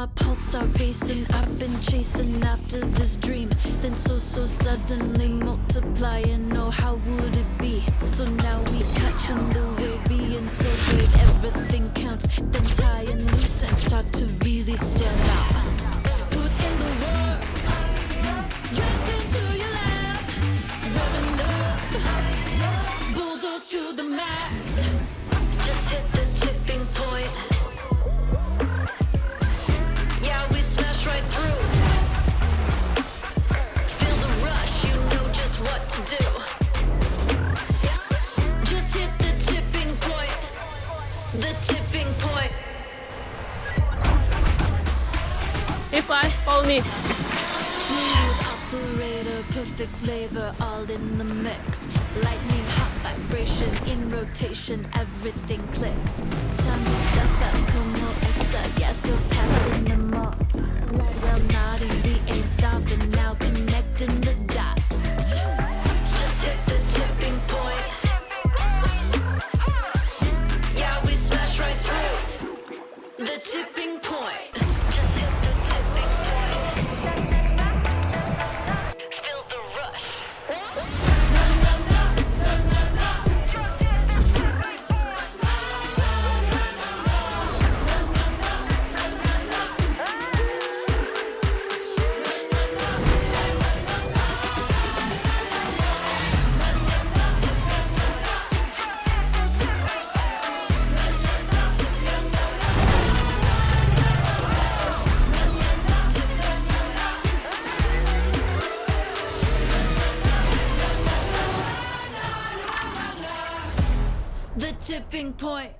my pulse start racing. I've been chasing after this dream, then so suddenly multiplying. Oh, how would it be? So now we catching the wave, being so great, everything counts. Then tie a noose and start to really stand out. Put in the work, drive into your lap, revving up, bulldoze to the max. Just hit the tipping point. Yeah, we smash right through. Feel the rush, you know just what to do. Just hit the tipping point. The tipping point. Hey Fly, follow me. Smooth operator, perfect flavor, all in the mix. Lightning, hot vibration, in rotation, everything clicks. Time to step up, como esta, gas your passing the mark. Well nodding, we ain't stopping now, connecting the dots. Just hit the tipping point. Yeah, we smash right through. The tipping point. The tipping point.